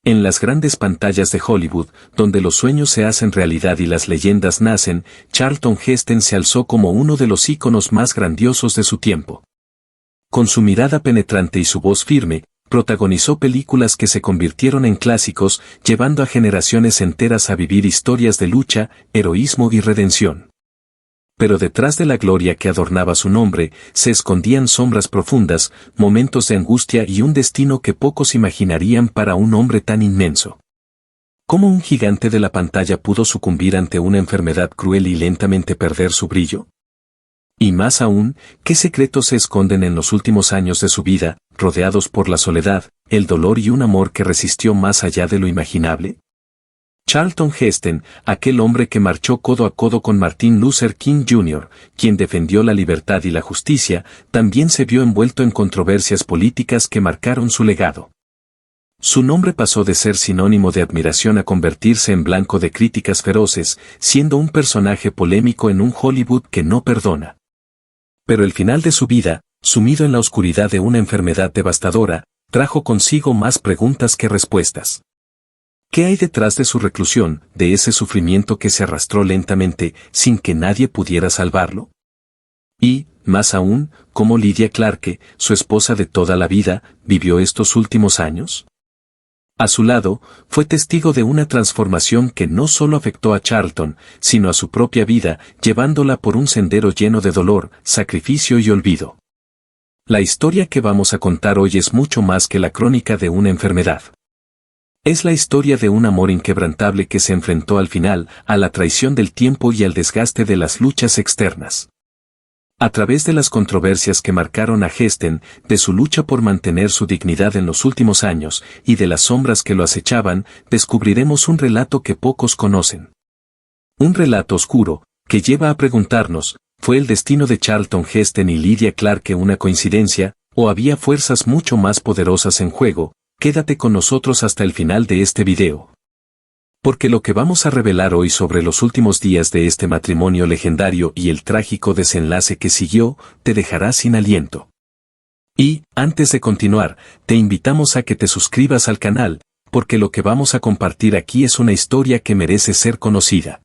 En las grandes pantallas de Hollywood, donde los sueños se hacen realidad y las leyendas nacen, Charlton Heston se alzó como uno de los íconos más grandiosos de su tiempo. Con su mirada penetrante y su voz firme, protagonizó películas que se convirtieron en clásicos, llevando a generaciones enteras a vivir historias de lucha, heroísmo y redención. Pero detrás de la gloria que adornaba su nombre, se escondían sombras profundas, momentos de angustia y un destino que pocos imaginarían para un hombre tan inmenso. ¿Cómo un gigante de la pantalla pudo sucumbir ante una enfermedad cruel y lentamente perder su brillo? Y más aún, ¿qué secretos se esconden en los últimos años de su vida, rodeados por la soledad, el dolor y un amor que resistió más allá de lo imaginable? Charlton Heston, aquel hombre que marchó codo a codo con Martin Luther King Jr., quien defendió la libertad y la justicia, también se vio envuelto en controversias políticas que marcaron su legado. Su nombre pasó de ser sinónimo de admiración a convertirse en blanco de críticas feroces, siendo un personaje polémico en un Hollywood que no perdona. Pero el final de su vida, sumido en la oscuridad de una enfermedad devastadora, trajo consigo más preguntas que respuestas. ¿Qué hay detrás de su reclusión, de ese sufrimiento que se arrastró lentamente, sin que nadie pudiera salvarlo? Y, más aún, ¿cómo Lydia Clarke, su esposa de toda la vida, vivió estos últimos años? A su lado, fue testigo de una transformación que no solo afectó a Charlton, sino a su propia vida, llevándola por un sendero lleno de dolor, sacrificio y olvido. La historia que vamos a contar hoy es mucho más que la crónica de una enfermedad. Es la historia de un amor inquebrantable que se enfrentó al final a la traición del tiempo y al desgaste de las luchas externas. A través de las controversias que marcaron a Heston, de su lucha por mantener su dignidad en los últimos años y de las sombras que lo acechaban, descubriremos un relato que pocos conocen. Un relato oscuro, que lleva a preguntarnos, ¿fue el destino de Charlton Heston y Lydia Clarke una coincidencia, o había fuerzas mucho más poderosas en juego? Quédate con nosotros hasta el final de este video. Porque lo que vamos a revelar hoy sobre los últimos días de este matrimonio legendario y el trágico desenlace que siguió, te dejará sin aliento. Y, antes de continuar, te invitamos a que te suscribas al canal, porque lo que vamos a compartir aquí es una historia que merece ser conocida.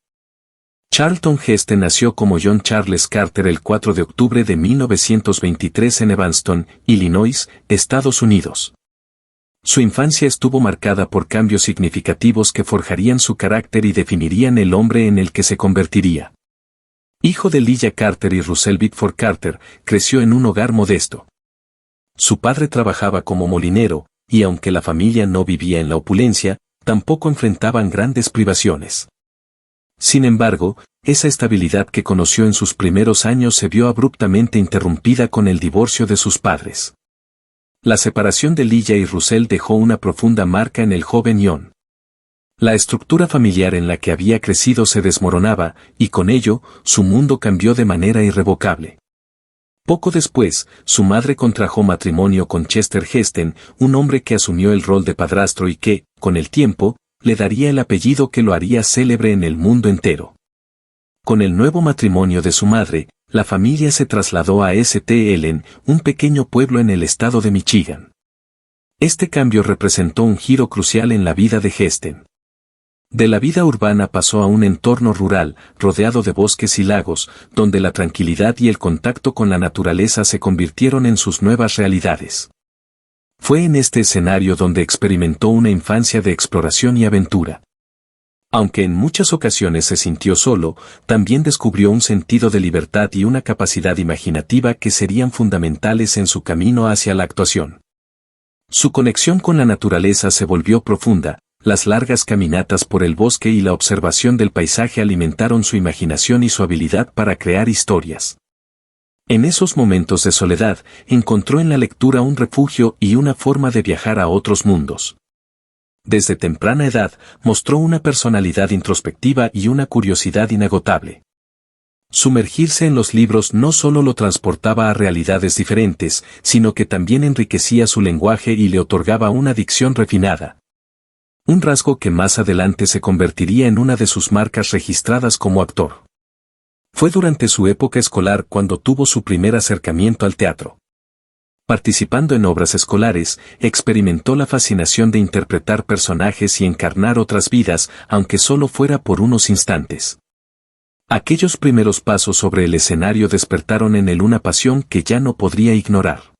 Charlton Heston nació como John Charles Carter el 4 de octubre de 1923 en Evanston, Illinois, Estados Unidos. Su infancia estuvo marcada por cambios significativos que forjarían su carácter y definirían el hombre en el que se convertiría. Hijo de Lydia Carter y Russell Bickford Carter, creció en un hogar modesto. Su padre trabajaba como molinero, y aunque la familia no vivía en la opulencia, tampoco enfrentaban grandes privaciones. Sin embargo, esa estabilidad que conoció en sus primeros años se vio abruptamente interrumpida con el divorcio de sus padres. La separación de Lydia y Russell dejó una profunda marca en el joven John. La estructura familiar en la que había crecido se desmoronaba, y con ello, su mundo cambió de manera irrevocable. Poco después, su madre contrajo matrimonio con Chester Heston, un hombre que asumió el rol de padrastro y que, con el tiempo, le daría el apellido que lo haría célebre en el mundo entero. Con el nuevo matrimonio de su madre, la familia se trasladó a St. Helens, un pequeño pueblo en el estado de Michigan. Este cambio representó un giro crucial en la vida de Heston. De la vida urbana pasó a un entorno rural, rodeado de bosques y lagos, donde la tranquilidad y el contacto con la naturaleza se convirtieron en sus nuevas realidades. Fue en este escenario donde experimentó una infancia de exploración y aventura. Aunque en muchas ocasiones se sintió solo, también descubrió un sentido de libertad y una capacidad imaginativa que serían fundamentales en su camino hacia la actuación. Su conexión con la naturaleza se volvió profunda, las largas caminatas por el bosque y la observación del paisaje alimentaron su imaginación y su habilidad para crear historias. En esos momentos de soledad, encontró en la lectura un refugio y una forma de viajar a otros mundos. Desde temprana edad, mostró una personalidad introspectiva y una curiosidad inagotable. Sumergirse en los libros no solo lo transportaba a realidades diferentes, sino que también enriquecía su lenguaje y le otorgaba una dicción refinada. Un rasgo que más adelante se convertiría en una de sus marcas registradas como actor. Fue durante su época escolar cuando tuvo su primer acercamiento al teatro. Participando en obras escolares, experimentó la fascinación de interpretar personajes y encarnar otras vidas, aunque solo fuera por unos instantes. Aquellos primeros pasos sobre el escenario despertaron en él una pasión que ya no podría ignorar.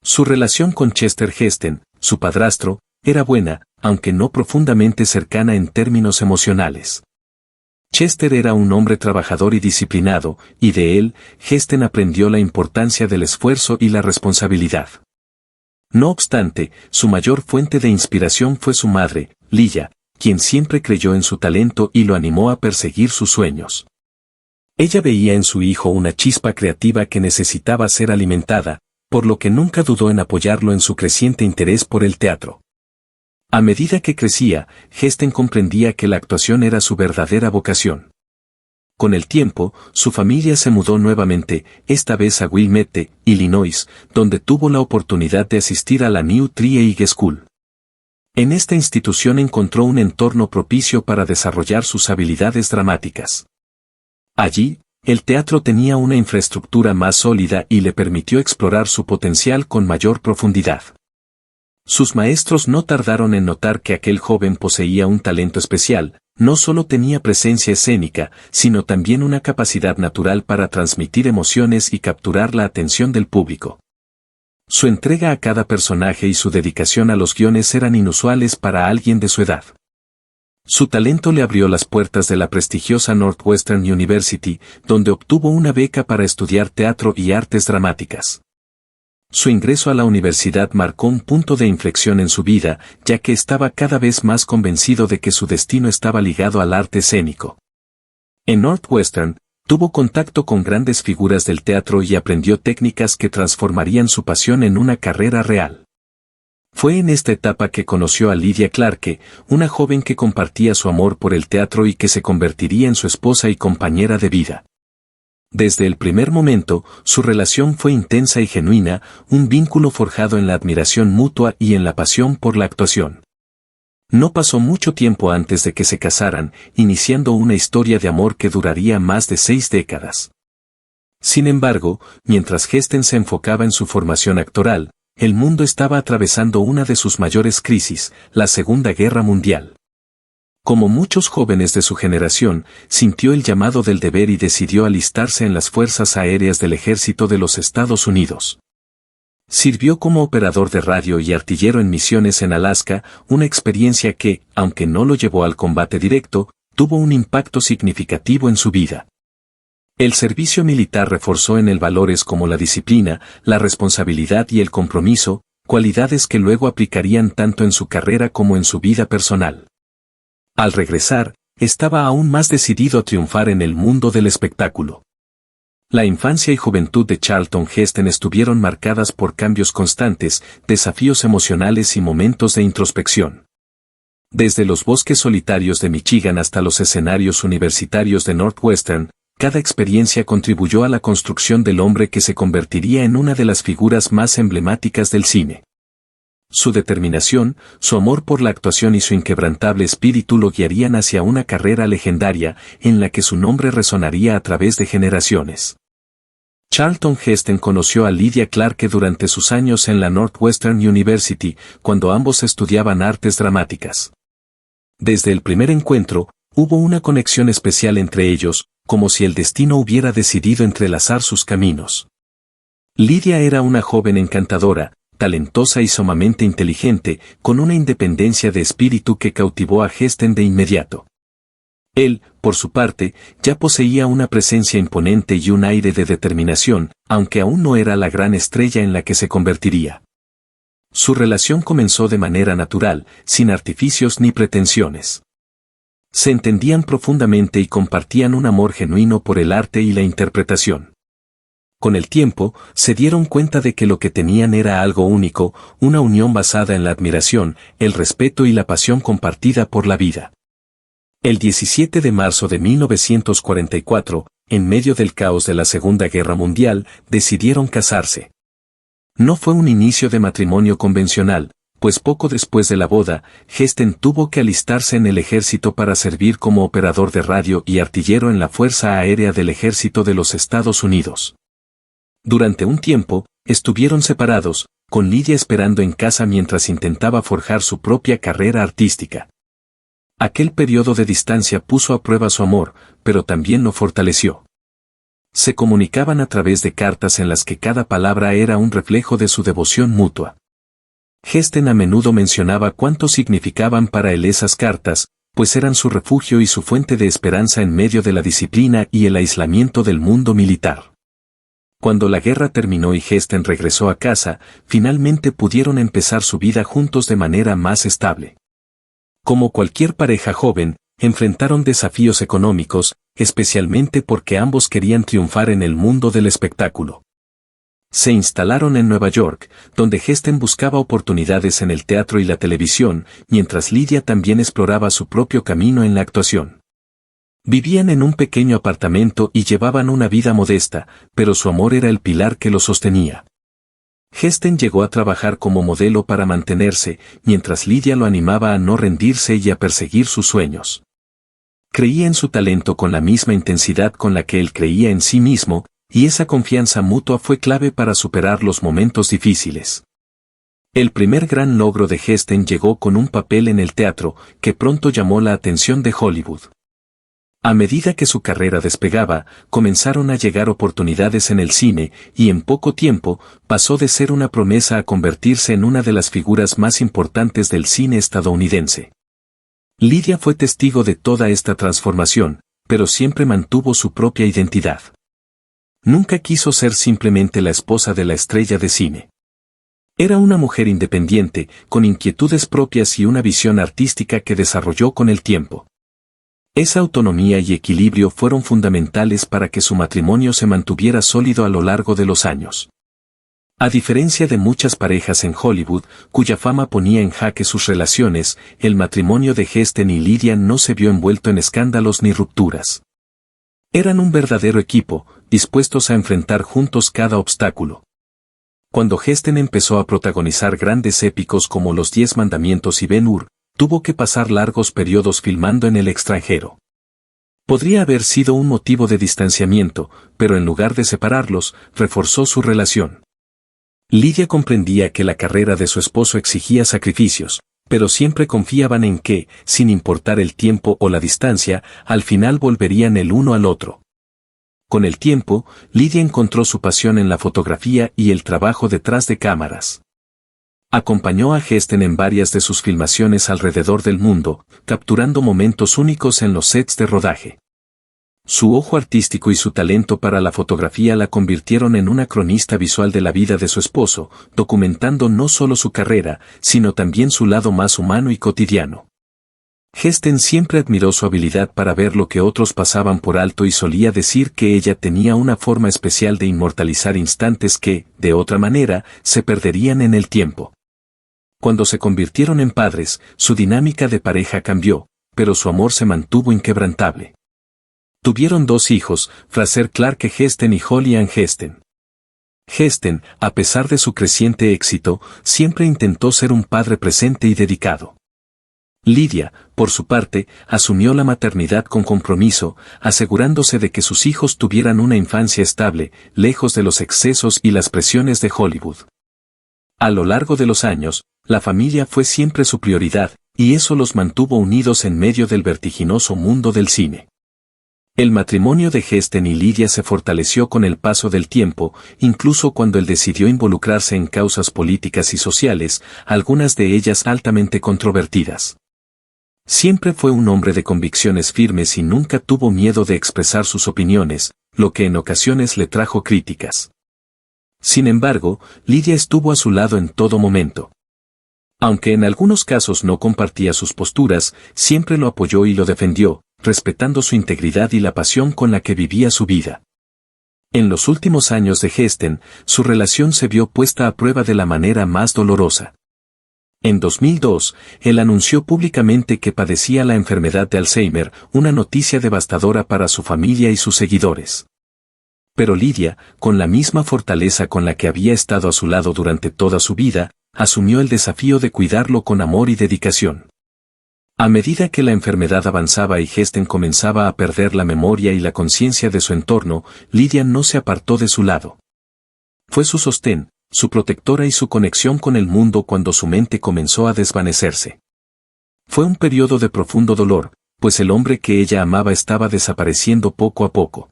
Su relación con Chester Heston, su padrastro, era buena, aunque no profundamente cercana en términos emocionales. Chester era un hombre trabajador y disciplinado, y de él, Heston aprendió la importancia del esfuerzo y la responsabilidad. No obstante, su mayor fuente de inspiración fue su madre, Lilla, quien siempre creyó en su talento y lo animó a perseguir sus sueños. Ella veía en su hijo una chispa creativa que necesitaba ser alimentada, por lo que nunca dudó en apoyarlo en su creciente interés por el teatro. A medida que crecía, Heston comprendía que la actuación era su verdadera vocación. Con el tiempo, su familia se mudó nuevamente, esta vez a Wilmette, Illinois, donde tuvo la oportunidad de asistir a la New Trier School. En esta institución encontró un entorno propicio para desarrollar sus habilidades dramáticas. Allí, el teatro tenía una infraestructura más sólida y le permitió explorar su potencial con mayor profundidad. Sus maestros no tardaron en notar que aquel joven poseía un talento especial, no solo tenía presencia escénica, sino también una capacidad natural para transmitir emociones y capturar la atención del público. Su entrega a cada personaje y su dedicación a los guiones eran inusuales para alguien de su edad. Su talento le abrió las puertas de la prestigiosa Northwestern University, donde obtuvo una beca para estudiar teatro y artes dramáticas. Su ingreso a la universidad marcó un punto de inflexión en su vida, ya que estaba cada vez más convencido de que su destino estaba ligado al arte escénico. En Northwestern, tuvo contacto con grandes figuras del teatro y aprendió técnicas que transformarían su pasión en una carrera real. Fue en esta etapa que conoció a Lydia Clarke, una joven que compartía su amor por el teatro y que se convertiría en su esposa y compañera de vida. Desde el primer momento, su relación fue intensa y genuina, un vínculo forjado en la admiración mutua y en la pasión por la actuación. No pasó mucho tiempo antes de que se casaran, iniciando una historia de amor que duraría más de 6 décadas. Sin embargo, mientras Heston se enfocaba en su formación actoral, el mundo estaba atravesando una de sus mayores crisis, la Segunda Guerra Mundial. Como muchos jóvenes de su generación, sintió el llamado del deber y decidió alistarse en las Fuerzas Aéreas del Ejército de los Estados Unidos. Sirvió como operador de radio y artillero en misiones en Alaska, una experiencia que, aunque no lo llevó al combate directo, tuvo un impacto significativo en su vida. El servicio militar reforzó en él valores como la disciplina, la responsabilidad y el compromiso, cualidades que luego aplicarían tanto en su carrera como en su vida personal. Al regresar, estaba aún más decidido a triunfar en el mundo del espectáculo. La infancia y juventud de Charlton Heston estuvieron marcadas por cambios constantes, desafíos emocionales y momentos de introspección. Desde los bosques solitarios de Michigan hasta los escenarios universitarios de Northwestern, cada experiencia contribuyó a la construcción del hombre que se convertiría en una de las figuras más emblemáticas del cine. Su determinación, su amor por la actuación y su inquebrantable espíritu lo guiarían hacia una carrera legendaria, en la que su nombre resonaría a través de generaciones. Charlton Heston conoció a Lydia Clarke durante sus años en la Northwestern University, cuando ambos estudiaban artes dramáticas. Desde el primer encuentro, hubo una conexión especial entre ellos, como si el destino hubiera decidido entrelazar sus caminos. Lydia era una joven encantadora, talentosa y sumamente inteligente, con una independencia de espíritu que cautivó a Heston de inmediato. Él, por su parte, ya poseía una presencia imponente y un aire de determinación, aunque aún no era la gran estrella en la que se convertiría. Su relación comenzó de manera natural, sin artificios ni pretensiones. Se entendían profundamente y compartían un amor genuino por el arte y la interpretación. Con el tiempo, se dieron cuenta de que lo que tenían era algo único, una unión basada en la admiración, el respeto y la pasión compartida por la vida. El 17 de marzo de 1944, en medio del caos de la Segunda Guerra Mundial, decidieron casarse. No fue un inicio de matrimonio convencional, pues poco después de la boda, Heston tuvo que alistarse en el ejército para servir como operador de radio y artillero en la Fuerza Aérea del Ejército de los Estados Unidos. Durante un tiempo, Estuvieron separados, con Lidia esperando en casa mientras intentaba forjar su propia carrera artística. Aquel periodo de distancia puso a prueba su amor, pero también lo fortaleció. Se comunicaban a través de cartas en las que cada palabra era un reflejo de su devoción mutua. Heston a menudo mencionaba cuánto significaban para él esas cartas, pues eran su refugio y su fuente de esperanza en medio de la disciplina y el aislamiento del mundo militar. Cuando la guerra terminó y Heston regresó a casa, finalmente pudieron empezar su vida juntos de manera más estable. Como cualquier pareja joven, enfrentaron desafíos económicos, especialmente porque ambos querían triunfar en el mundo del espectáculo. Se instalaron en Nueva York, donde Heston buscaba oportunidades en el teatro y la televisión, mientras Lidia también exploraba su propio camino en la actuación. Vivían en un pequeño apartamento y llevaban una vida modesta, pero su amor era el pilar que lo sostenía. Heston llegó a trabajar como modelo para mantenerse, mientras Lidia lo animaba a no rendirse y a perseguir sus sueños. Creía en su talento con la misma intensidad con la que él creía en sí mismo, y esa confianza mutua fue clave para superar los momentos difíciles. El primer gran logro de Heston llegó con un papel en el teatro, que pronto llamó la atención de Hollywood. A medida que su carrera despegaba, comenzaron a llegar oportunidades en el cine, y en poco tiempo, pasó de ser una promesa a convertirse en una de las figuras más importantes del cine estadounidense. Lidia fue testigo de toda esta transformación, pero siempre mantuvo su propia identidad. Nunca quiso ser simplemente la esposa de la estrella de cine. Era una mujer independiente, con inquietudes propias y una visión artística que desarrolló con el tiempo. Esa autonomía y equilibrio fueron fundamentales para que su matrimonio se mantuviera sólido a lo largo de los años. A diferencia de muchas parejas en Hollywood, cuya fama ponía en jaque sus relaciones, el matrimonio de Heston y Lidia no se vio envuelto en escándalos ni rupturas. Eran un verdadero equipo, dispuestos a enfrentar juntos cada obstáculo. Cuando Heston empezó a protagonizar grandes épicos como Los 10 Mandamientos y Ben-Hur, tuvo que pasar largos periodos filmando en el extranjero. Podría haber sido un motivo de distanciamiento, pero en lugar de separarlos, reforzó su relación. Lidia comprendía que la carrera de su esposo exigía sacrificios, pero siempre confiaban en que, sin importar el tiempo o la distancia, al final volverían el uno al otro. Con el tiempo, Lidia encontró su pasión en la fotografía y el trabajo detrás de cámaras. Acompañó a Heston en varias de sus filmaciones alrededor del mundo, capturando momentos únicos en los sets de rodaje. Su ojo artístico y su talento para la fotografía la convirtieron en una cronista visual de la vida de su esposo, documentando no solo su carrera, sino también su lado más humano y cotidiano. Heston siempre admiró su habilidad para ver lo que otros pasaban por alto y solía decir que ella tenía una forma especial de inmortalizar instantes que, de otra manera, se perderían en el tiempo. Cuando se convirtieron en padres, su dinámica de pareja cambió, pero su amor se mantuvo inquebrantable. Tuvieron 2 hijos, Fraser Clark Heston y Holly Ann Heston. Heston, a pesar de su creciente éxito, siempre intentó ser un padre presente y dedicado. Lidia, por su parte, asumió la maternidad con compromiso, asegurándose de que sus hijos tuvieran una infancia estable, lejos de los excesos y las presiones de Hollywood. A lo largo de los años, la familia fue siempre su prioridad, y eso los mantuvo unidos en medio del vertiginoso mundo del cine. El matrimonio de Heston y Lidia se fortaleció con el paso del tiempo, incluso cuando él decidió involucrarse en causas políticas y sociales, algunas de ellas altamente controvertidas. Siempre fue un hombre de convicciones firmes y nunca tuvo miedo de expresar sus opiniones, lo que en ocasiones le trajo críticas. Sin embargo, Lidia estuvo a su lado en todo momento. Aunque en algunos casos no compartía sus posturas, siempre lo apoyó y lo defendió, respetando su integridad y la pasión con la que vivía su vida. En los últimos años de Heston, su relación se vio puesta a prueba de la manera más dolorosa. En 2002, él anunció públicamente que padecía la enfermedad de Alzheimer, una noticia devastadora para su familia y sus seguidores. Pero Lidia, con la misma fortaleza con la que había estado a su lado durante toda su vida, asumió el desafío de cuidarlo con amor y dedicación. A medida que la enfermedad avanzaba y Heston comenzaba a perder la memoria y la conciencia de su entorno, Lidia no se apartó de su lado. Fue su sostén, su protectora y su conexión con el mundo cuando su mente comenzó a desvanecerse. Fue un periodo de profundo dolor, pues el hombre que ella amaba estaba desapareciendo poco a poco.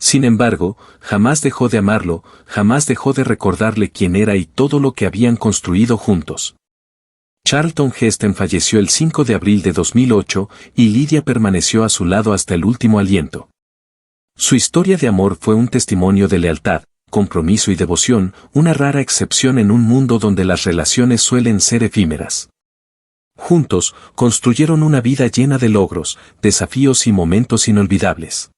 Sin embargo, jamás dejó de amarlo, jamás dejó de recordarle quién era y todo lo que habían construido juntos. Charlton Heston falleció el 5 de abril de 2008 y Lydia permaneció a su lado hasta el último aliento. Su historia de amor fue un testimonio de lealtad, compromiso y devoción, una rara excepción en un mundo donde las relaciones suelen ser efímeras. Juntos, construyeron una vida llena de logros, desafíos y momentos inolvidables.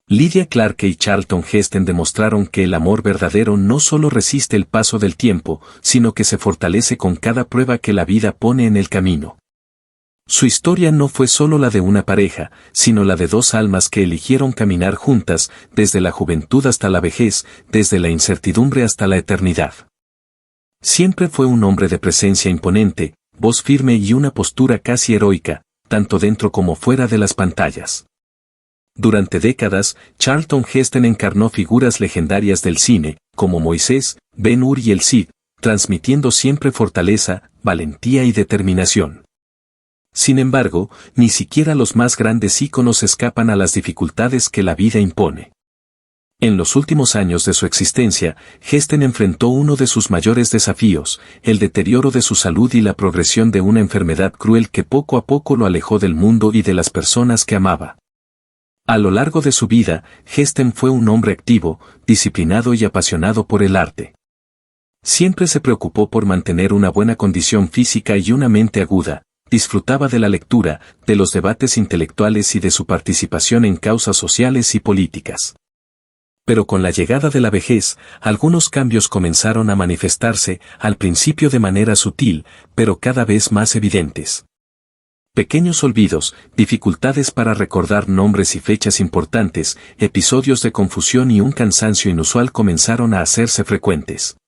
Lydia Clark y Charlton Heston demostraron que el amor verdadero no solo resiste el paso del tiempo, sino que se fortalece con cada prueba que la vida pone en el camino. Su historia no fue solo la de una pareja, sino la de dos almas que eligieron caminar juntas, desde la juventud hasta la vejez, desde la incertidumbre hasta la eternidad. Siempre fue un hombre de presencia imponente, voz firme y una postura casi heroica, tanto dentro como fuera de las pantallas. Durante décadas, Charlton Heston encarnó figuras legendarias del cine, como Moisés, Ben-Hur y el Cid, transmitiendo siempre fortaleza, valentía y determinación. Sin embargo, ni siquiera los más grandes íconos escapan a las dificultades que la vida impone. En los últimos años de su existencia, Heston enfrentó uno de sus mayores desafíos, el deterioro de su salud y la progresión de una enfermedad cruel que poco a poco lo alejó del mundo y de las personas que amaba. A lo largo de su vida, Heston fue un hombre activo, disciplinado y apasionado por el arte. Siempre se preocupó por mantener una buena condición física y una mente aguda, disfrutaba de la lectura, de los debates intelectuales y de su participación en causas sociales y políticas. Pero con la llegada de la vejez, algunos cambios comenzaron a manifestarse, al principio de manera sutil, pero cada vez más evidentes. Pequeños olvidos, dificultades para recordar nombres y fechas importantes, episodios de confusión y un cansancio inusual comenzaron a hacerse frecuentes.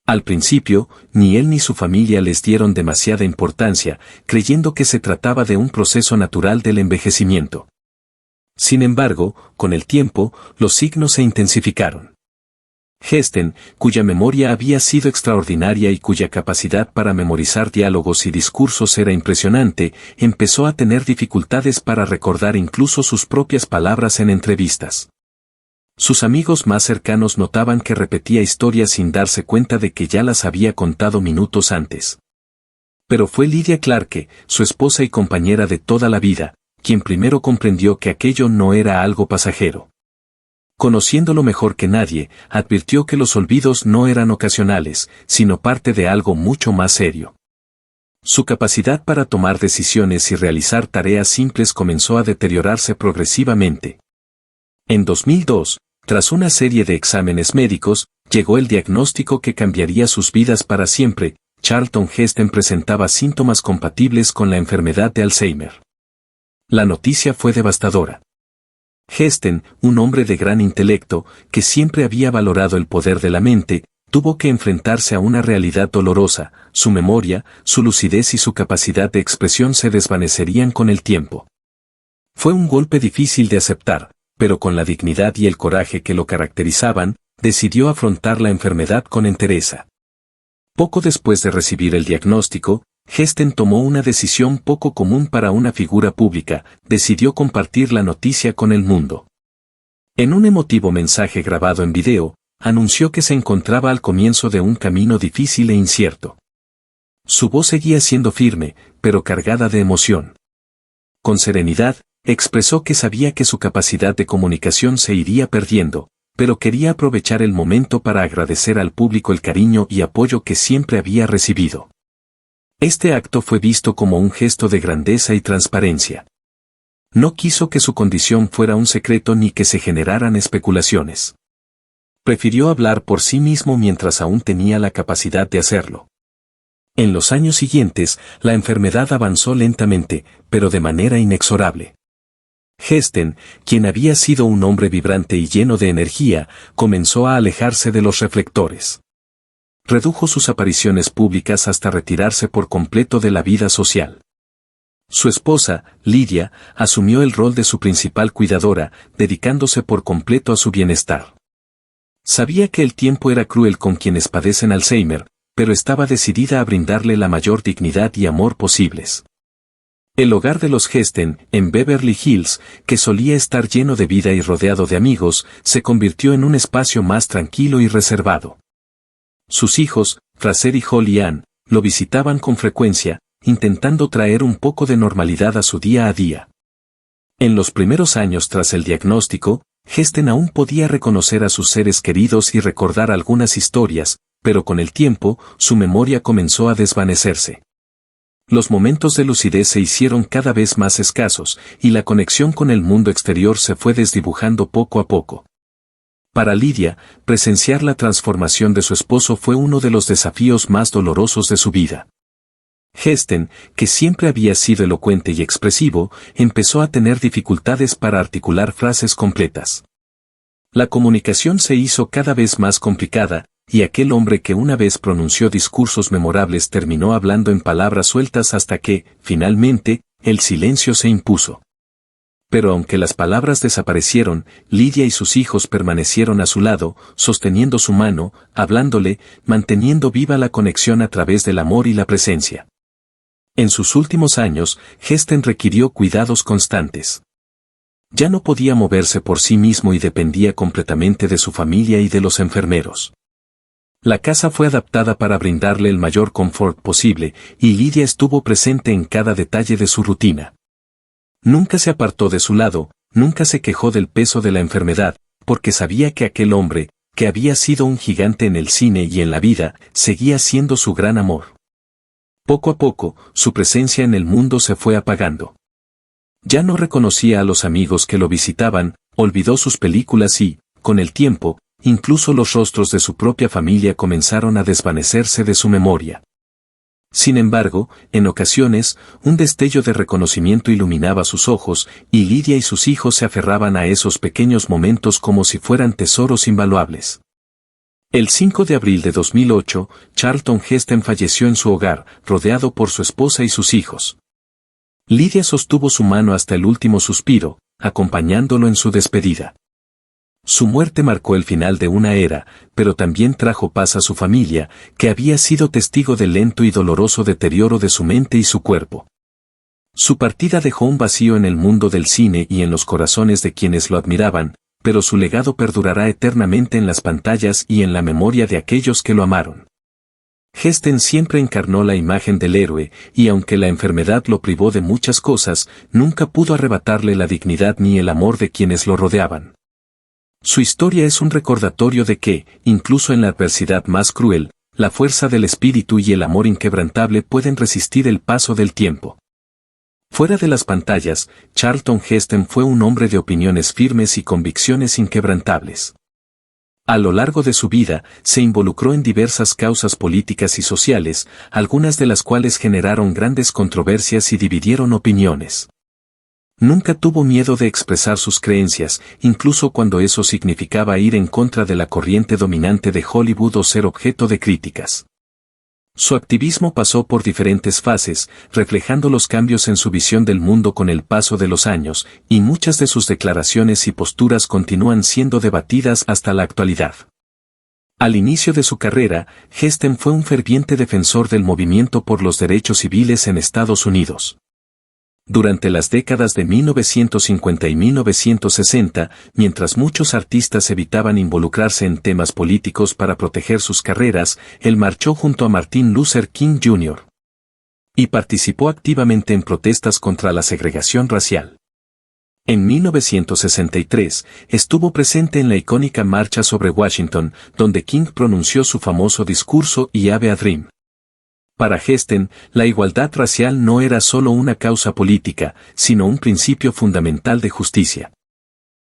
Al principio, ni él ni su familia les dieron demasiada importancia, creyendo que se trataba de un proceso natural del envejecimiento. Sin embargo, con el tiempo, los signos se intensificaron. Heston, cuya memoria había sido extraordinaria y cuya capacidad para memorizar diálogos y discursos era impresionante, empezó a tener dificultades para recordar incluso sus propias palabras en entrevistas. Sus amigos más cercanos notaban que repetía historias sin darse cuenta de que ya las había contado minutos antes. Pero fue Lydia Clark, su esposa y compañera de toda la vida, quien primero comprendió que aquello no era algo pasajero. Conociéndolo mejor que nadie, advirtió que los olvidos no eran ocasionales, sino parte de algo mucho más serio. Su capacidad para tomar decisiones y realizar tareas simples comenzó a deteriorarse progresivamente. En 2002, tras una serie de exámenes médicos, llegó el diagnóstico que cambiaría sus vidas para siempre. Charlton Heston presentaba síntomas compatibles con la enfermedad de Alzheimer. La noticia fue devastadora. Heston, un hombre de gran intelecto, que siempre había valorado el poder de la mente, tuvo que enfrentarse a una realidad dolorosa, su memoria, su lucidez y su capacidad de expresión se desvanecerían con el tiempo. Fue un golpe difícil de aceptar, pero con la dignidad y el coraje que lo caracterizaban, decidió afrontar la enfermedad con entereza. Poco después de recibir el diagnóstico, Heston tomó una decisión poco común para una figura pública, decidió compartir la noticia con el mundo. En un emotivo mensaje grabado en video, anunció que se encontraba al comienzo de un camino difícil e incierto. Su voz seguía siendo firme, pero cargada de emoción. Con serenidad, expresó que sabía que su capacidad de comunicación se iría perdiendo, pero quería aprovechar el momento para agradecer al público el cariño y apoyo que siempre había recibido. Este acto fue visto como un gesto de grandeza y transparencia. No quiso que su condición fuera un secreto ni que se generaran especulaciones. Prefirió hablar por sí mismo mientras aún tenía la capacidad de hacerlo. En los años siguientes, la enfermedad avanzó lentamente, pero de manera inexorable. Heston, quien había sido un hombre vibrante y lleno de energía, comenzó a alejarse de los reflectores. Redujo sus apariciones públicas hasta retirarse por completo de la vida social. Su esposa, Lydia, asumió el rol de su principal cuidadora, dedicándose por completo a su bienestar. Sabía que el tiempo era cruel con quienes padecen Alzheimer, pero estaba decidida a brindarle la mayor dignidad y amor posibles. El hogar de los Hesten, en Beverly Hills, que solía estar lleno de vida y rodeado de amigos, se convirtió en un espacio más tranquilo y reservado. Sus hijos, Fraser y Holly Ann, lo visitaban con frecuencia, intentando traer un poco de normalidad a su día a día. En los primeros años tras el diagnóstico, Hesten aún podía reconocer a sus seres queridos y recordar algunas historias, pero con el tiempo, su memoria comenzó a desvanecerse. Los momentos de lucidez se hicieron cada vez más escasos, y la conexión con el mundo exterior se fue desdibujando poco a poco. Para Lydia, presenciar la transformación de su esposo fue uno de los desafíos más dolorosos de su vida. Hesten, que siempre había sido elocuente y expresivo, empezó a tener dificultades para articular frases completas. La comunicación se hizo cada vez más complicada, y aquel hombre que una vez pronunció discursos memorables terminó hablando en palabras sueltas hasta que, finalmente, el silencio se impuso. Pero aunque las palabras desaparecieron, Lydia y sus hijos permanecieron a su lado, sosteniendo su mano, hablándole, manteniendo viva la conexión a través del amor y la presencia. En sus últimos años, Hesten requirió cuidados constantes. Ya no podía moverse por sí mismo y dependía completamente de su familia y de los enfermeros. La casa fue adaptada para brindarle el mayor confort posible, y Lydia estuvo presente en cada detalle de su rutina. Nunca se apartó de su lado, nunca se quejó del peso de la enfermedad, porque sabía que aquel hombre, que había sido un gigante en el cine y en la vida, seguía siendo su gran amor. Poco a poco, su presencia en el mundo se fue apagando. Ya no reconocía a los amigos que lo visitaban, olvidó sus películas y, con el tiempo, incluso los rostros de su propia familia comenzaron a desvanecerse de su memoria. Sin embargo, en ocasiones, un destello de reconocimiento iluminaba sus ojos, y Lydia y sus hijos se aferraban a esos pequeños momentos como si fueran tesoros invaluables. El 5 de abril de 2008, Charlton Heston falleció en su hogar, rodeado por su esposa y sus hijos. Lydia sostuvo su mano hasta el último suspiro, acompañándolo en su despedida. Su muerte marcó el final de una era, pero también trajo paz a su familia, que había sido testigo del lento y doloroso deterioro de su mente y su cuerpo. Su partida dejó un vacío en el mundo del cine y en los corazones de quienes lo admiraban, pero su legado perdurará eternamente en las pantallas y en la memoria de aquellos que lo amaron. Heston siempre encarnó la imagen del héroe, y aunque la enfermedad lo privó de muchas cosas, nunca pudo arrebatarle la dignidad ni el amor de quienes lo rodeaban. Su historia es un recordatorio de que, incluso en la adversidad más cruel, la fuerza del espíritu y el amor inquebrantable pueden resistir el paso del tiempo. Fuera de las pantallas, Charlton Heston fue un hombre de opiniones firmes y convicciones inquebrantables. A lo largo de su vida, se involucró en diversas causas políticas y sociales, algunas de las cuales generaron grandes controversias y dividieron opiniones. Nunca tuvo miedo de expresar sus creencias, incluso cuando eso significaba ir en contra de la corriente dominante de Hollywood o ser objeto de críticas. Su activismo pasó por diferentes fases, reflejando los cambios en su visión del mundo con el paso de los años, y muchas de sus declaraciones y posturas continúan siendo debatidas hasta la actualidad. Al inicio de su carrera, Heston fue un ferviente defensor del movimiento por los derechos civiles en Estados Unidos. Durante las décadas de 1950 y 1960, mientras muchos artistas evitaban involucrarse en temas políticos para proteger sus carreras, él marchó junto a Martin Luther King Jr. y participó activamente en protestas contra la segregación racial. En 1963, estuvo presente en la icónica Marcha sobre Washington, donde King pronunció su famoso discurso I Have a Dream. Para Heston, la igualdad racial no era solo una causa política, sino un principio fundamental de justicia.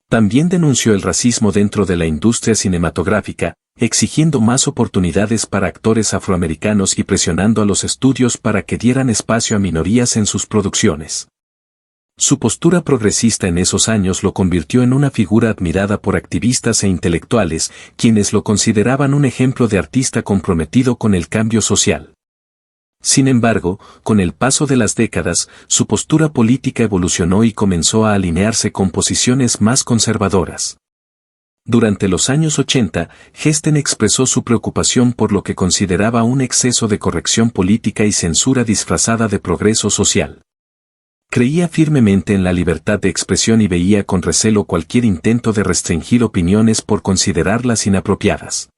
También denunció el racismo dentro de la industria cinematográfica, exigiendo más oportunidades para actores afroamericanos y presionando a los estudios para que dieran espacio a minorías en sus producciones. Su postura progresista en esos años lo convirtió en una figura admirada por activistas e intelectuales, quienes lo consideraban un ejemplo de artista comprometido con el cambio social. Sin embargo, con el paso de las décadas, su postura política evolucionó y comenzó a alinearse con posiciones más conservadoras. Durante los años 80, Hesten expresó su preocupación por lo que consideraba un exceso de corrección política y censura disfrazada de progreso social. Creía firmemente en la libertad de expresión y veía con recelo cualquier intento de restringir opiniones por considerarlas inapropiadas.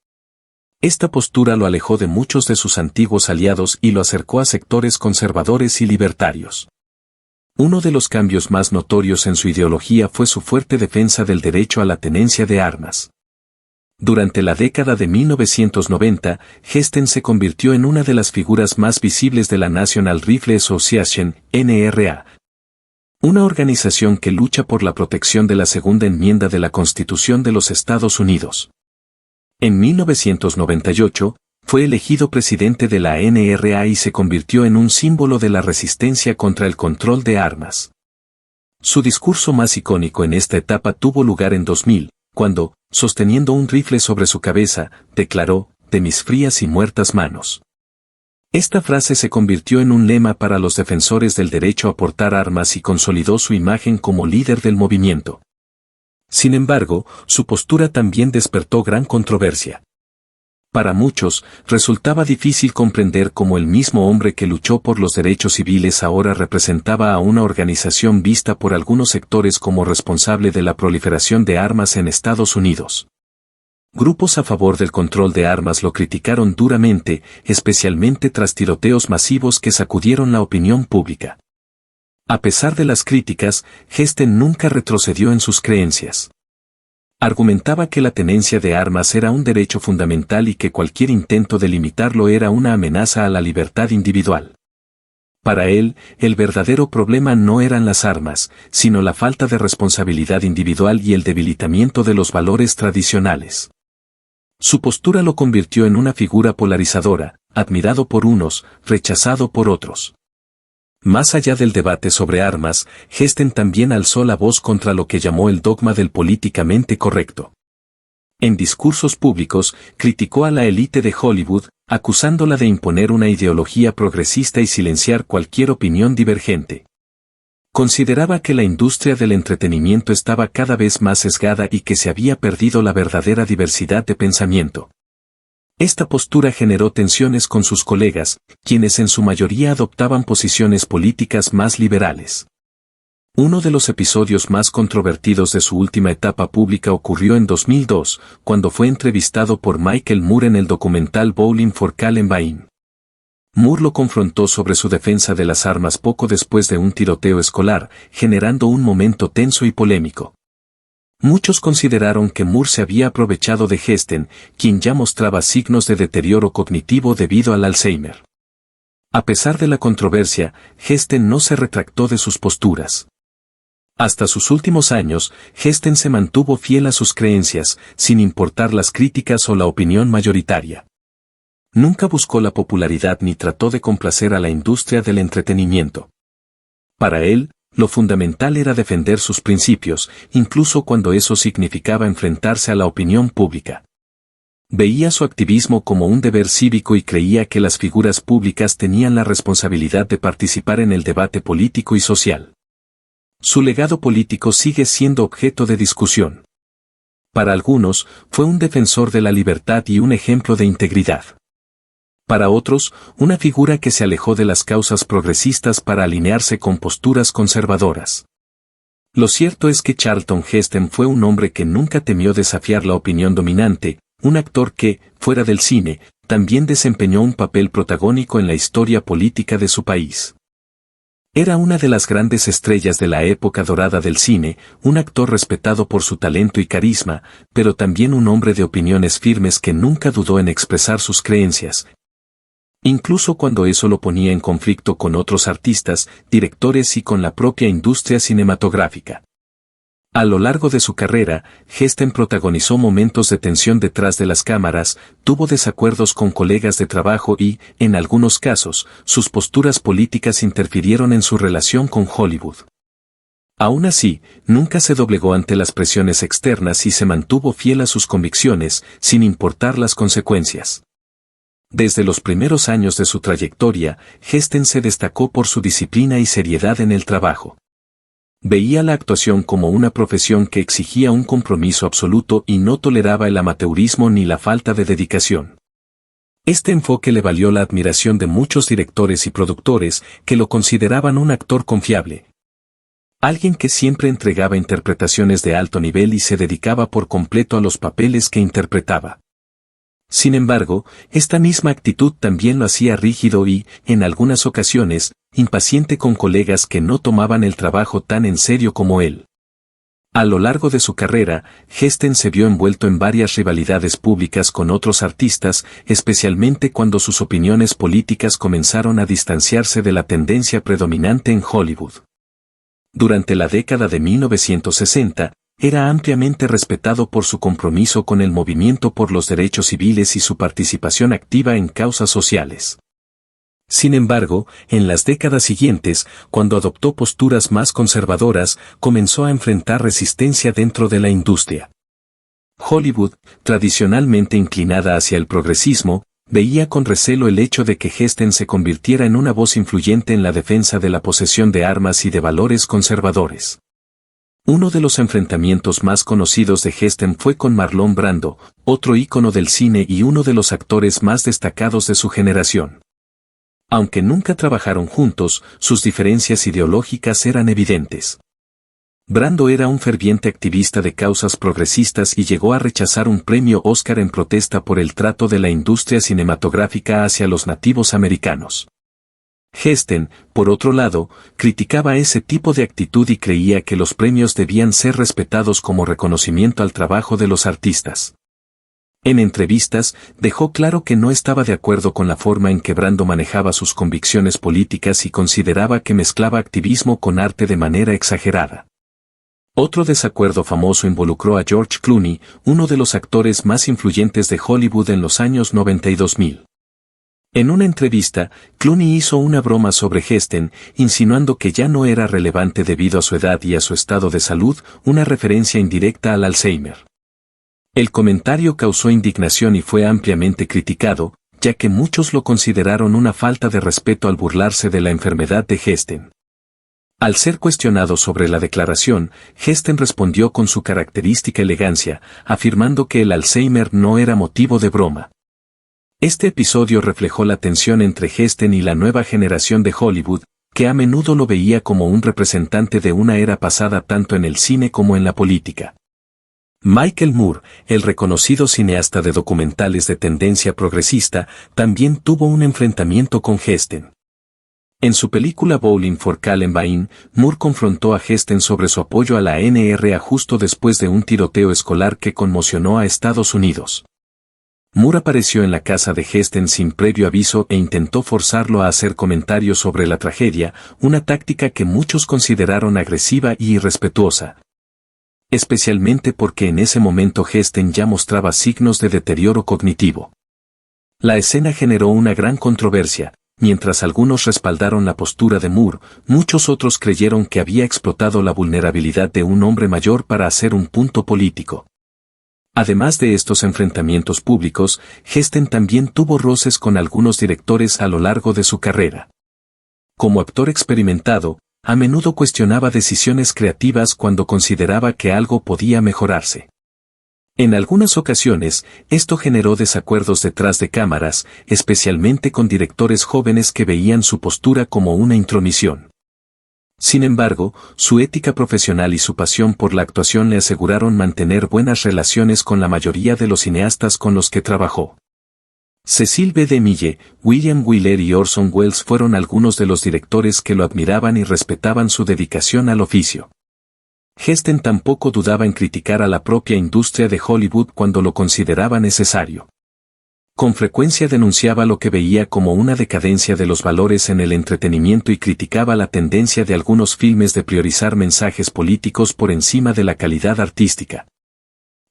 Esta postura lo alejó de muchos de sus antiguos aliados y lo acercó a sectores conservadores y libertarios. Uno de los cambios más notorios en su ideología fue su fuerte defensa del derecho a la tenencia de armas. Durante la década de 1990, Hesten se convirtió en una de las figuras más visibles de la National Rifle Association, NRA, una organización que lucha por la protección de la segunda enmienda de la Constitución de los Estados Unidos. En 1998, fue elegido presidente de la NRA y se convirtió en un símbolo de la resistencia contra el control de armas. Su discurso más icónico en esta etapa tuvo lugar en 2000, cuando, sosteniendo un rifle sobre su cabeza, declaró, «de mis frías y muertas manos». Esta frase se convirtió en un lema para los defensores del derecho a portar armas y consolidó su imagen como líder del movimiento. Sin embargo, su postura también despertó gran controversia. Para muchos, resultaba difícil comprender cómo el mismo hombre que luchó por los derechos civiles ahora representaba a una organización vista por algunos sectores como responsable de la proliferación de armas en Estados Unidos. Grupos a favor del control de armas lo criticaron duramente, especialmente tras tiroteos masivos que sacudieron la opinión pública. A pesar de las críticas, Hesten nunca retrocedió en sus creencias. Argumentaba que la tenencia de armas era un derecho fundamental y que cualquier intento de limitarlo era una amenaza a la libertad individual. Para él, el verdadero problema no eran las armas, sino la falta de responsabilidad individual y el debilitamiento de los valores tradicionales. Su postura lo convirtió en una figura polarizadora, admirado por unos, rechazado por otros. Más allá del debate sobre armas, Hesten también alzó la voz contra lo que llamó el dogma del políticamente correcto. En discursos públicos, criticó a la élite de Hollywood, acusándola de imponer una ideología progresista y silenciar cualquier opinión divergente. Consideraba que la industria del entretenimiento estaba cada vez más sesgada y que se había perdido la verdadera diversidad de pensamiento. Esta postura generó tensiones con sus colegas, quienes en su mayoría adoptaban posiciones políticas más liberales. Uno de los episodios más controvertidos de su última etapa pública ocurrió en 2002, cuando fue entrevistado por Michael Moore en el documental Bowling for Columbine. Moore lo confrontó sobre su defensa de las armas poco después de un tiroteo escolar, generando un momento tenso y polémico. Muchos consideraron que Moore se había aprovechado de Hesten, quien ya mostraba signos de deterioro cognitivo debido al Alzheimer. A pesar de la controversia, Hesten no se retractó de sus posturas. Hasta sus últimos años, Hesten se mantuvo fiel a sus creencias, sin importar las críticas o la opinión mayoritaria. Nunca buscó la popularidad ni trató de complacer a la industria del entretenimiento. Para él, lo fundamental era defender sus principios, incluso cuando eso significaba enfrentarse a la opinión pública. Veía su activismo como un deber cívico y creía que las figuras públicas tenían la responsabilidad de participar en el debate político y social. Su legado político sigue siendo objeto de discusión. Para algunos, fue un defensor de la libertad y un ejemplo de integridad. Para otros, una figura que se alejó de las causas progresistas para alinearse con posturas conservadoras. Lo cierto es que Charlton Heston fue un hombre que nunca temió desafiar la opinión dominante, un actor que, fuera del cine, también desempeñó un papel protagónico en la historia política de su país. Era una de las grandes estrellas de la época dorada del cine, un actor respetado por su talento y carisma, pero también un hombre de opiniones firmes que nunca dudó en expresar sus creencias, incluso cuando eso lo ponía en conflicto con otros artistas, directores y con la propia industria cinematográfica. A lo largo de su carrera, Heston protagonizó momentos de tensión detrás de las cámaras, tuvo desacuerdos con colegas de trabajo y, en algunos casos, sus posturas políticas interfirieron en su relación con Hollywood. Aún así, nunca se doblegó ante las presiones externas y se mantuvo fiel a sus convicciones, sin importar las consecuencias. Desde los primeros años de su trayectoria, Heston se destacó por su disciplina y seriedad en el trabajo. Veía la actuación como una profesión que exigía un compromiso absoluto y no toleraba el amateurismo ni la falta de dedicación. Este enfoque le valió la admiración de muchos directores y productores que lo consideraban un actor confiable. Alguien que siempre entregaba interpretaciones de alto nivel y se dedicaba por completo a los papeles que interpretaba. Sin embargo, esta misma actitud también lo hacía rígido y, en algunas ocasiones, impaciente con colegas que no tomaban el trabajo tan en serio como él. A lo largo de su carrera, Heston se vio envuelto en varias rivalidades públicas con otros artistas, especialmente cuando sus opiniones políticas comenzaron a distanciarse de la tendencia predominante en Hollywood. Durante la década de 1960, era ampliamente respetado por su compromiso con el movimiento por los derechos civiles y su participación activa en causas sociales. Sin embargo, en las décadas siguientes, cuando adoptó posturas más conservadoras, comenzó a enfrentar resistencia dentro de la industria. Hollywood, tradicionalmente inclinada hacia el progresismo, veía con recelo el hecho de que Heston se convirtiera en una voz influyente en la defensa de la posesión de armas y de valores conservadores. Uno de los enfrentamientos más conocidos de Heston fue con Marlon Brando, otro ícono del cine y uno de los actores más destacados de su generación. Aunque nunca trabajaron juntos, sus diferencias ideológicas eran evidentes. Brando era un ferviente activista de causas progresistas y llegó a rechazar un premio Oscar en protesta por el trato de la industria cinematográfica hacia los nativos americanos. Heston, por otro lado, criticaba ese tipo de actitud y creía que los premios debían ser respetados como reconocimiento al trabajo de los artistas. En entrevistas, dejó claro que no estaba de acuerdo con la forma en que Brando manejaba sus convicciones políticas y consideraba que mezclaba activismo con arte de manera exagerada. Otro desacuerdo famoso involucró a George Clooney, uno de los actores más influyentes de Hollywood en los años 90 y 2000. En una entrevista, Clooney hizo una broma sobre Heston, insinuando que ya no era relevante debido a su edad y a su estado de salud, una referencia indirecta al Alzheimer. El comentario causó indignación y fue ampliamente criticado, ya que muchos lo consideraron una falta de respeto al burlarse de la enfermedad de Heston. Al ser cuestionado sobre la declaración, Heston respondió con su característica elegancia, afirmando que el Alzheimer no era motivo de broma. Este episodio reflejó la tensión entre Heston y la nueva generación de Hollywood, que a menudo lo veía como un representante de una era pasada tanto en el cine como en la política. Michael Moore, el reconocido cineasta de documentales de tendencia progresista, también tuvo un enfrentamiento con Heston. En su película Bowling for Columbine, Moore confrontó a Heston sobre su apoyo a la NRA justo después de un tiroteo escolar que conmocionó a Estados Unidos. Moore apareció en la casa de Heston sin previo aviso e intentó forzarlo a hacer comentarios sobre la tragedia, una táctica que muchos consideraron agresiva y irrespetuosa. Especialmente porque en ese momento Heston ya mostraba signos de deterioro cognitivo. La escena generó una gran controversia. Mientras algunos respaldaron la postura de Moore, muchos otros creyeron que había explotado la vulnerabilidad de un hombre mayor para hacer un punto político. Además de estos enfrentamientos públicos, Heston también tuvo roces con algunos directores a lo largo de su carrera. Como actor experimentado, a menudo cuestionaba decisiones creativas cuando consideraba que algo podía mejorarse. En algunas ocasiones, esto generó desacuerdos detrás de cámaras, especialmente con directores jóvenes que veían su postura como una intromisión. Sin embargo, su ética profesional y su pasión por la actuación le aseguraron mantener buenas relaciones con la mayoría de los cineastas con los que trabajó. Cecil B. DeMille, William Wyler y Orson Welles fueron algunos de los directores que lo admiraban y respetaban su dedicación al oficio. Heston tampoco dudaba en criticar a la propia industria de Hollywood cuando lo consideraba necesario. Con frecuencia denunciaba lo que veía como una decadencia de los valores en el entretenimiento y criticaba la tendencia de algunos filmes de priorizar mensajes políticos por encima de la calidad artística.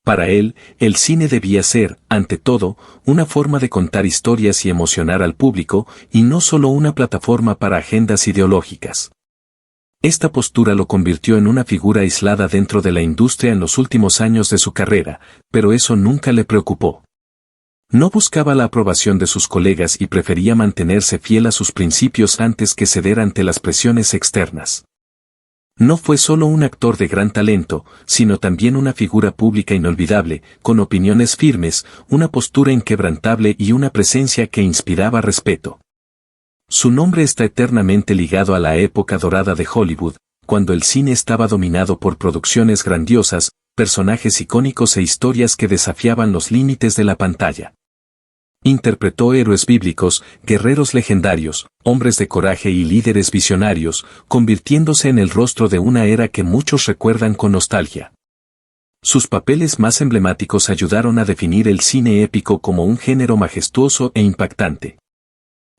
Para él, el cine debía ser, ante todo, una forma de contar historias y emocionar al público, y no solo una plataforma para agendas ideológicas. Esta postura lo convirtió en una figura aislada dentro de la industria en los últimos años de su carrera, pero eso nunca le preocupó. No buscaba la aprobación de sus colegas y prefería mantenerse fiel a sus principios antes que ceder ante las presiones externas. No fue solo un actor de gran talento, sino también una figura pública inolvidable, con opiniones firmes, una postura inquebrantable y una presencia que inspiraba respeto. Su nombre está eternamente ligado a la época dorada de Hollywood, cuando el cine estaba dominado por producciones grandiosas, personajes icónicos e historias que desafiaban los límites de la pantalla. Interpretó héroes bíblicos, guerreros legendarios, hombres de coraje y líderes visionarios, convirtiéndose en el rostro de una era que muchos recuerdan con nostalgia. Sus papeles más emblemáticos ayudaron a definir el cine épico como un género majestuoso e impactante.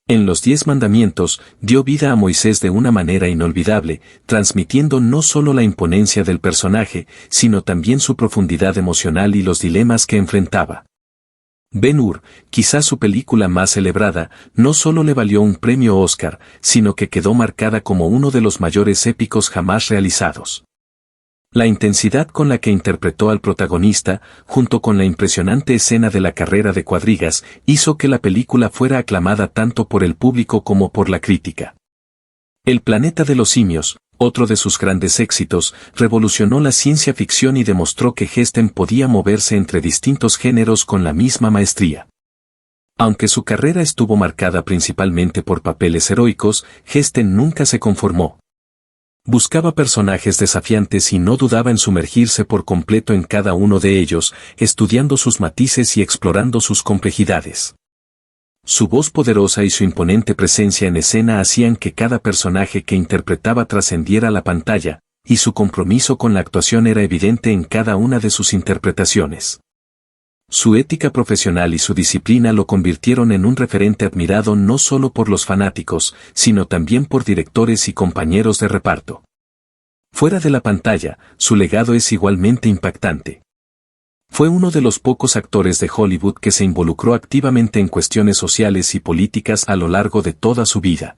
En Los 10 Mandamientos, dio vida a Moisés de una manera inolvidable, transmitiendo no solo la imponencia del personaje, sino también su profundidad emocional y los dilemas que enfrentaba. Ben-Hur, quizás su película más celebrada, no solo le valió un premio Oscar, sino que quedó marcada como uno de los mayores épicos jamás realizados. La intensidad con la que interpretó al protagonista, junto con la impresionante escena de la carrera de cuadrigas, hizo que la película fuera aclamada tanto por el público como por la crítica. El planeta de los simios, otro de sus grandes éxitos, revolucionó la ciencia ficción y demostró que Heston podía moverse entre distintos géneros con la misma maestría. Aunque su carrera estuvo marcada principalmente por papeles heroicos, Heston nunca se conformó. Buscaba personajes desafiantes y no dudaba en sumergirse por completo en cada uno de ellos, estudiando sus matices y explorando sus complejidades. Su voz poderosa y su imponente presencia en escena hacían que cada personaje que interpretaba trascendiera la pantalla, y su compromiso con la actuación era evidente en cada una de sus interpretaciones. Su ética profesional y su disciplina lo convirtieron en un referente admirado no solo por los fanáticos, sino también por directores y compañeros de reparto. Fuera de la pantalla, su legado es igualmente impactante. Fue uno de los pocos actores de Hollywood que se involucró activamente en cuestiones sociales y políticas a lo largo de toda su vida.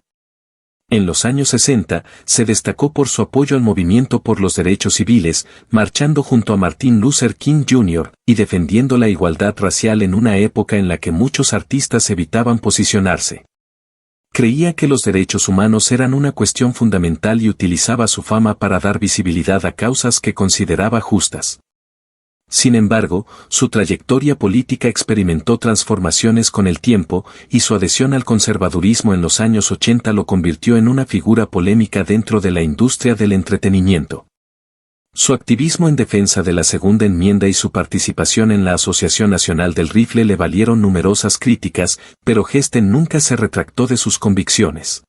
En los años 60, se destacó por su apoyo al movimiento por los derechos civiles, marchando junto a Martin Luther King Jr. y defendiendo la igualdad racial en una época en la que muchos artistas evitaban posicionarse. Creía que los derechos humanos eran una cuestión fundamental y utilizaba su fama para dar visibilidad a causas que consideraba justas. Sin embargo, su trayectoria política experimentó transformaciones con el tiempo, y su adhesión al conservadurismo en los años 80 lo convirtió en una figura polémica dentro de la industria del entretenimiento. Su activismo en defensa de la Segunda Enmienda y su participación en la Asociación Nacional del Rifle le valieron numerosas críticas, pero Heston nunca se retractó de sus convicciones.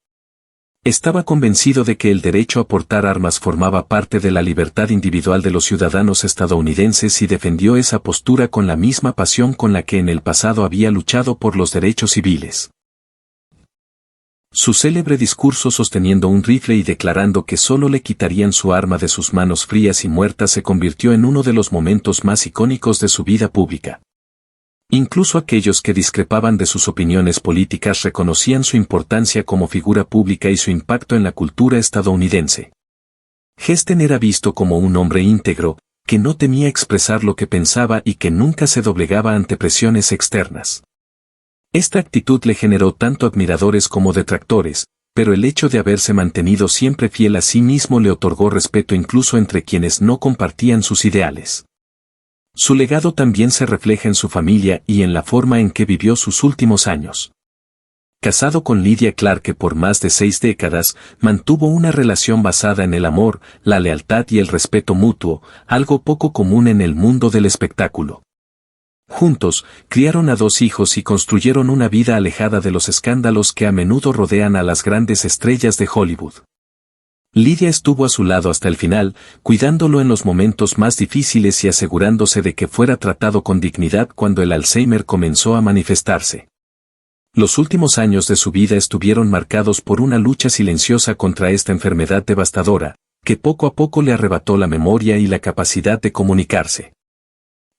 Estaba convencido de que el derecho a portar armas formaba parte de la libertad individual de los ciudadanos estadounidenses y defendió esa postura con la misma pasión con la que en el pasado había luchado por los derechos civiles. Su célebre discurso sosteniendo un rifle y declarando que solo le quitarían su arma de sus manos frías y muertas se convirtió en uno de los momentos más icónicos de su vida pública. Incluso aquellos que discrepaban de sus opiniones políticas reconocían su importancia como figura pública y su impacto en la cultura estadounidense. Heston era visto como un hombre íntegro, que no temía expresar lo que pensaba y que nunca se doblegaba ante presiones externas. Esta actitud le generó tanto admiradores como detractores, pero el hecho de haberse mantenido siempre fiel a sí mismo le otorgó respeto incluso entre quienes no compartían sus ideales. Su legado también se refleja en su familia y en la forma en que vivió sus últimos años. Casado con Lydia Clarke por más de 6 décadas, mantuvo una relación basada en el amor, la lealtad y el respeto mutuo, algo poco común en el mundo del espectáculo. Juntos, criaron a 2 hijos y construyeron una vida alejada de los escándalos que a menudo rodean a las grandes estrellas de Hollywood. Lydia estuvo a su lado hasta el final, cuidándolo en los momentos más difíciles y asegurándose de que fuera tratado con dignidad cuando el Alzheimer comenzó a manifestarse. Los últimos años de su vida estuvieron marcados por una lucha silenciosa contra esta enfermedad devastadora, que poco a poco le arrebató la memoria y la capacidad de comunicarse.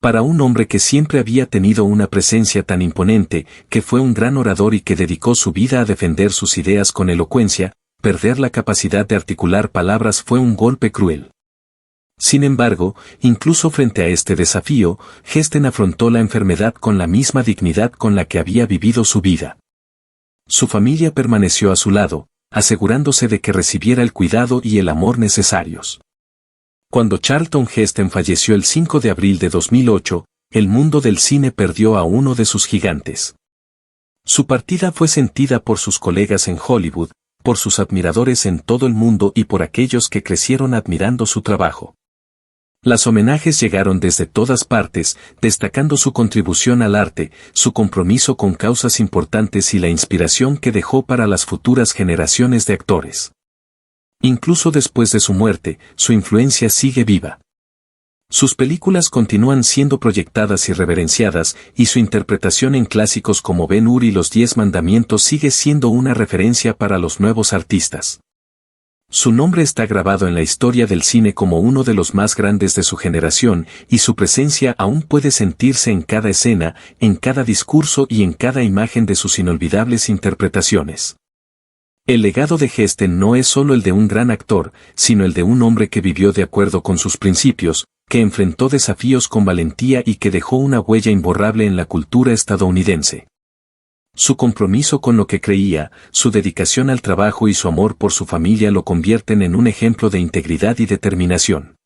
Para un hombre que siempre había tenido una presencia tan imponente, que fue un gran orador y que dedicó su vida a defender sus ideas con elocuencia, perder la capacidad de articular palabras fue un golpe cruel. Sin embargo, incluso frente a este desafío, Heston afrontó la enfermedad con la misma dignidad con la que había vivido su vida. Su familia permaneció a su lado, asegurándose de que recibiera el cuidado y el amor necesarios. Cuando Charlton Heston falleció el 5 de abril de 2008, el mundo del cine perdió a uno de sus gigantes. Su partida fue sentida por sus colegas en Hollywood, por sus admiradores en todo el mundo y por aquellos que crecieron admirando su trabajo. Las homenajes llegaron desde todas partes, destacando su contribución al arte, su compromiso con causas importantes y la inspiración que dejó para las futuras generaciones de actores. Incluso después de su muerte, su influencia sigue viva. Sus películas continúan siendo proyectadas y reverenciadas, y su interpretación en clásicos como Ben-Hur y Los 10 Mandamientos sigue siendo una referencia para los nuevos artistas. Su nombre está grabado en la historia del cine como uno de los más grandes de su generación, y su presencia aún puede sentirse en cada escena, en cada discurso y en cada imagen de sus inolvidables interpretaciones. El legado de Heston no es solo el de un gran actor, sino el de un hombre que vivió de acuerdo con sus principios, que enfrentó desafíos con valentía y que dejó una huella imborrable en la cultura estadounidense. Su compromiso con lo que creía, su dedicación al trabajo y su amor por su familia lo convierten en un ejemplo de integridad y determinación.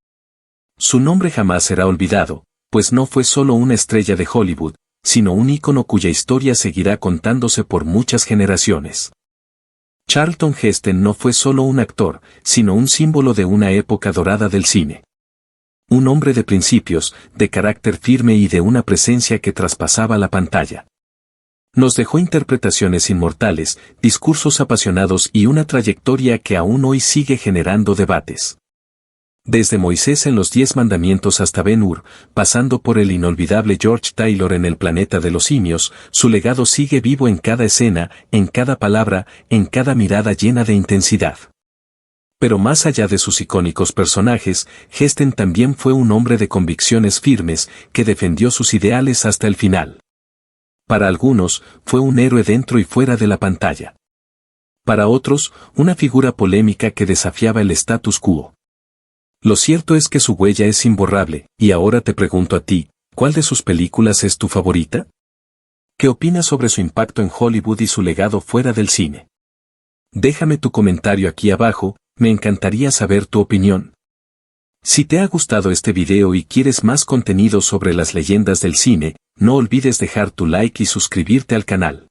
Su nombre jamás será olvidado, pues no fue solo una estrella de Hollywood, sino un ícono cuya historia seguirá contándose por muchas generaciones. Charlton Heston no fue solo un actor, sino un símbolo de una época dorada del cine. Un hombre de principios, de carácter firme y de una presencia que traspasaba la pantalla. Nos dejó interpretaciones inmortales, discursos apasionados y una trayectoria que aún hoy sigue generando debates. Desde Moisés en los 10 Mandamientos hasta Ben-Hur, pasando por el inolvidable George Taylor en El planeta de los simios, su legado sigue vivo en cada escena, en cada palabra, en cada mirada llena de intensidad. Pero más allá de sus icónicos personajes, Heston también fue un hombre de convicciones firmes, que defendió sus ideales hasta el final. Para algunos, fue un héroe dentro y fuera de la pantalla. Para otros, una figura polémica que desafiaba el status quo. Lo cierto es que su huella es imborrable, y ahora te pregunto a ti, ¿cuál de sus películas es tu favorita? ¿Qué opinas sobre su impacto en Hollywood y su legado fuera del cine? Déjame tu comentario aquí abajo, me encantaría saber tu opinión. Si te ha gustado este video y quieres más contenido sobre las leyendas del cine, no olvides dejar tu like y suscribirte al canal.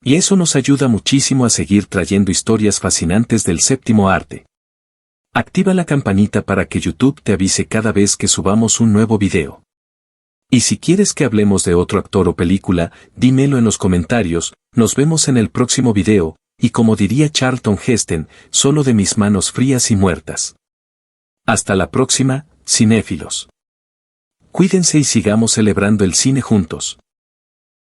Y eso nos ayuda muchísimo a seguir trayendo historias fascinantes del séptimo arte. Activa la campanita para que YouTube te avise cada vez que subamos un nuevo video. Y si quieres que hablemos de otro actor o película, dímelo en los comentarios, nos vemos en el próximo video, y como diría Charlton Heston, solo de mis manos frías y muertas. Hasta la próxima, cinéfilos. Cuídense y sigamos celebrando el cine juntos.